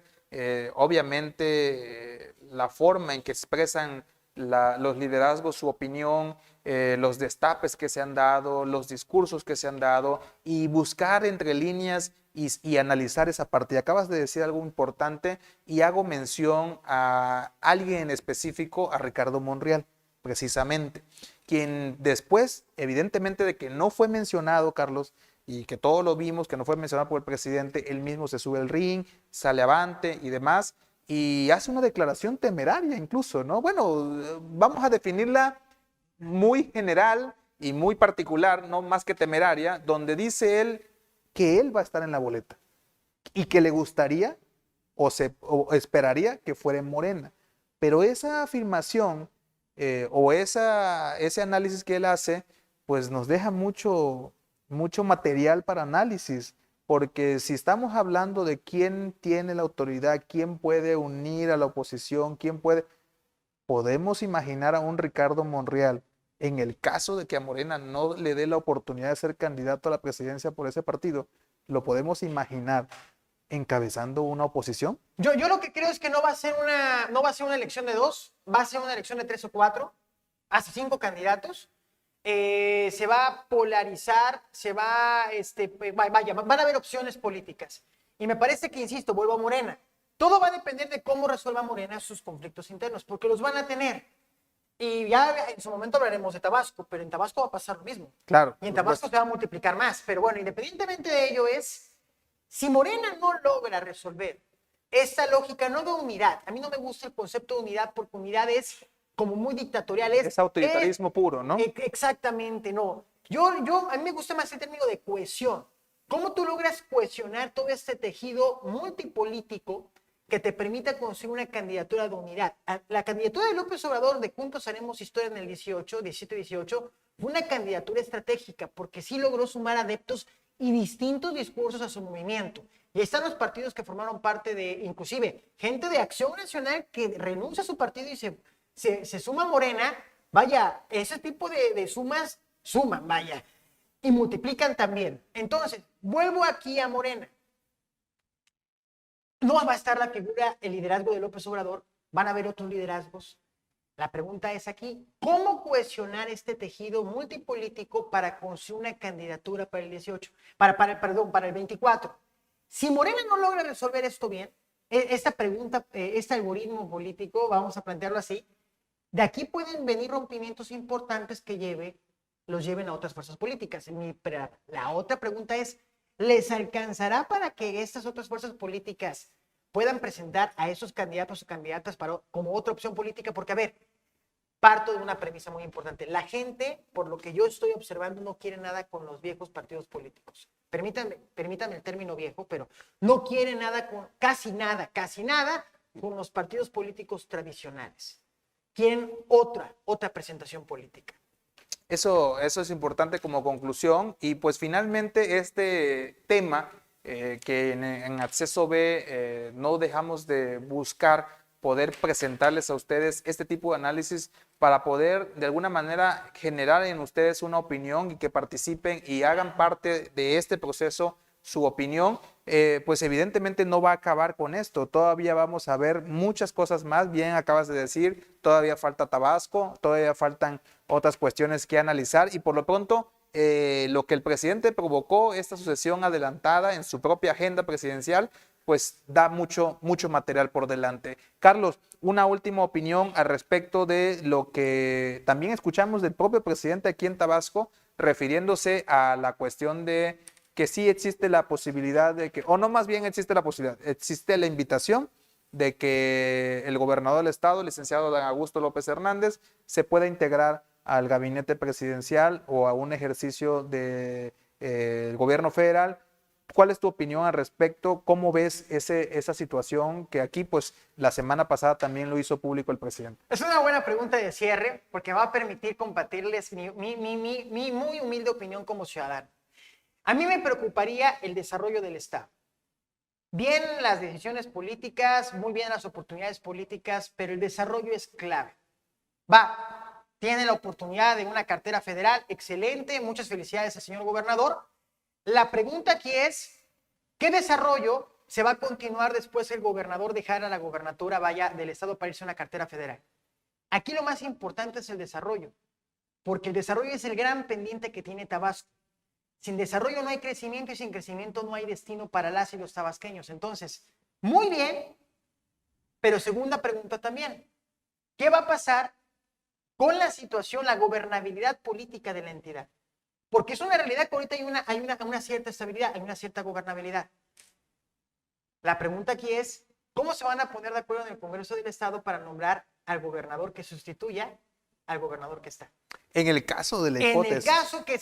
obviamente la forma en que expresan los liderazgos su opinión, los destapes que se han dado, los discursos que se han dado y buscar entre líneas y analizar esa parte. Y acabas de decir algo importante y hago mención a alguien en específico, a Ricardo Monreal, precisamente, quien después, evidentemente de que no fue mencionado, Carlos, y que todos lo vimos, que no fue mencionado por el presidente, él mismo se sube al ring, sale avante y demás, y hace una declaración temeraria incluso, ¿no? Bueno, vamos a definirla muy general y muy particular, no más que temeraria, donde dice él que él va a estar en la boleta y que le gustaría o esperaría que fuera en Morena. Pero esa afirmación ese análisis que él hace, pues nos deja mucho material para análisis, porque si estamos hablando de quién tiene la autoridad, quién puede unir a la oposición, podemos imaginar a un Ricardo Monreal, en el caso de que a Morena no le dé la oportunidad de ser candidato a la presidencia por ese partido, lo podemos imaginar encabezando una oposición. Yo lo que creo es que no va a ser una elección de 2, va a ser una elección de 3 o 4, hasta 5 candidatos. Se va a polarizar, van a haber opciones políticas. Y me parece que, insisto, vuelvo a Morena. Todo va a depender de cómo resuelva Morena sus conflictos internos, porque los van a tener. Y ya en su momento hablaremos de Tabasco, pero en Tabasco va a pasar lo mismo. Claro. Y en Tabasco se va a multiplicar más. Pero bueno, independientemente de ello si Morena no logra resolver esta lógica, no de unidad. A mí no me gusta el concepto de unidad, porque unidad es como muy dictatorial. Es autoritarismo puro, ¿no? Exactamente, no. A mí me gusta más el término de cohesión. ¿Cómo tú logras cohesionar todo este tejido multipolítico que te permita conseguir una candidatura de unidad? La candidatura de López Obrador de Juntos Haremos Historia en el 17-18, fue una candidatura estratégica porque sí logró sumar adeptos y distintos discursos a su movimiento. Y ahí están los partidos que formaron parte inclusive, gente de Acción Nacional que renuncia a su partido y se suma a Morena. Vaya, ese tipo de sumas suman, vaya, y multiplican también. Entonces, vuelvo aquí a Morena. No va a estar la figura, el liderazgo de López Obrador, van a haber otros liderazgos. La pregunta es aquí, ¿cómo cohesionar este tejido multipolítico para construir una candidatura para el 18, para el 24? Si Morena no logra resolver esto bien, esta pregunta, este algoritmo político, vamos a plantearlo así, de aquí pueden venir rompimientos importantes que los lleven a otras fuerzas políticas. Pero la otra pregunta es, ¿les alcanzará para que estas otras fuerzas políticas puedan presentar a esos candidatos o candidatas como otra opción política? Porque, a ver, parto de una premisa muy importante. La gente, por lo que yo estoy observando, no quiere nada con los viejos partidos políticos. Permítanme el término viejo, pero no quiere nada casi nada con los partidos políticos tradicionales. Quieren otra presentación política. Eso es importante como conclusión y pues finalmente este tema que en Acceso B no dejamos de buscar poder presentarles a ustedes este tipo de análisis para poder de alguna manera generar en ustedes una opinión y que participen y hagan parte de este proceso su opinión, pues evidentemente no va a acabar con esto. Todavía vamos a ver muchas cosas más. Bien acabas de decir, todavía falta Tabasco, todavía faltan otras cuestiones que analizar y por lo pronto lo que el presidente provocó, esta sucesión adelantada en su propia agenda presidencial, pues da mucho material por delante. Carlos, una última opinión al respecto de lo que también escuchamos del propio presidente aquí en Tabasco, refiriéndose a la cuestión de que sí existe la posibilidad de que, o no más bien existe la posibilidad, existe la invitación de que el gobernador del estado, el licenciado Dan Augusto López Hernández, se pueda integrar al gabinete presidencial o a un ejercicio del gobierno federal. ¿Cuál es tu opinión al respecto? ¿Cómo ves esa situación que aquí, pues, la semana pasada también lo hizo público el presidente? Es una buena pregunta de cierre porque va a permitir compartirles mi muy humilde opinión como ciudadano. A mí me preocuparía el desarrollo del Estado. Bien las decisiones políticas, muy bien las oportunidades políticas, pero el desarrollo es clave. Tiene la oportunidad de una cartera federal, excelente, muchas felicidades al señor gobernador. La pregunta aquí es, ¿qué desarrollo se va a continuar después que el gobernador dejara la gobernatura del Estado para irse a una cartera federal? Aquí lo más importante es el desarrollo, porque el desarrollo es el gran pendiente que tiene Tabasco. Sin desarrollo no hay crecimiento y sin crecimiento no hay destino para las y los tabasqueños. Entonces, muy bien, pero segunda pregunta también. ¿Qué va a pasar con la situación, la gobernabilidad política de la entidad? Porque es una realidad que ahorita hay una cierta estabilidad, hay una cierta gobernabilidad. La pregunta aquí es, ¿cómo se van a poner de acuerdo en el Congreso del Estado para nombrar al gobernador que sustituya al gobernador que está? En el caso de la hipótesis.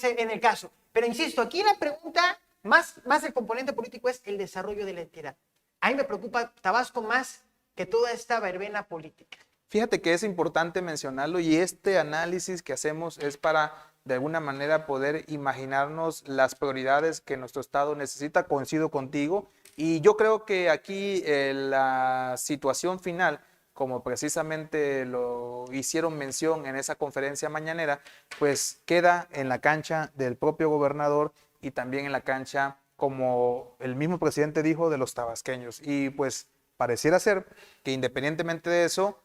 En el caso. Pero insisto, aquí la pregunta, más el componente político es el desarrollo de la entidad. A mí me preocupa Tabasco más que toda esta verbena política. Fíjate que es importante mencionarlo y este análisis que hacemos es para, de alguna manera, poder imaginarnos las prioridades que nuestro Estado necesita. Coincido contigo y yo creo que aquí la situación final, como precisamente lo hicieron mención en esa conferencia mañanera, pues queda en la cancha del propio gobernador y también en la cancha, como el mismo presidente dijo, de los tabasqueños. Y pues pareciera ser que independientemente de eso,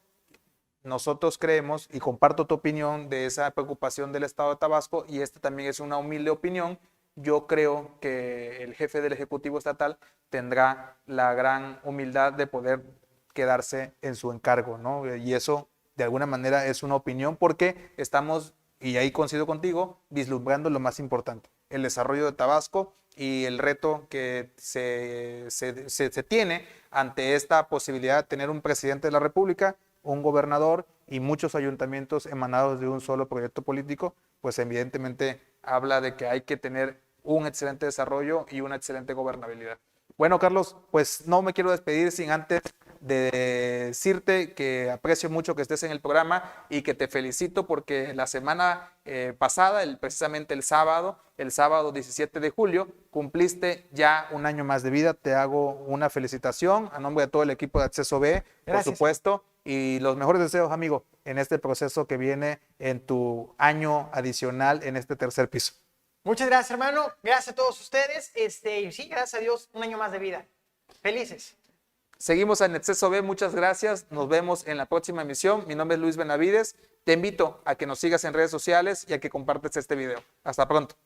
nosotros creemos, y comparto tu opinión de esa preocupación del Estado de Tabasco, y esta también es una humilde opinión, yo creo que el jefe del Ejecutivo Estatal tendrá la gran humildad de poder quedarse en su encargo, ¿no? Y eso, de alguna manera, es una opinión porque estamos, y ahí coincido contigo, vislumbrando lo más importante, el desarrollo de Tabasco y el reto que se tiene ante esta posibilidad de tener un presidente de la República, un gobernador y muchos ayuntamientos emanados de un solo proyecto político, pues evidentemente habla de que hay que tener un excelente desarrollo y una excelente gobernabilidad. Bueno, Carlos, pues no me quiero despedir sin antes de decirte que aprecio mucho que estés en el programa y que te felicito porque la semana pasada, precisamente el sábado 17 de julio, cumpliste ya un año más de vida. Te hago una felicitación a nombre de todo el equipo de Acceso B, Gracias. por supuesto, y los mejores deseos, amigo, en este proceso que viene en tu año adicional en este tercer piso. Muchas gracias, hermano. Gracias a todos ustedes. Y sí, gracias a Dios, un año más de vida. Felices. Seguimos en Exceso B, muchas gracias. Nos vemos en la próxima emisión. Mi nombre es Luis Benavides. Te invito a que nos sigas en redes sociales y a que compartas este video. Hasta pronto.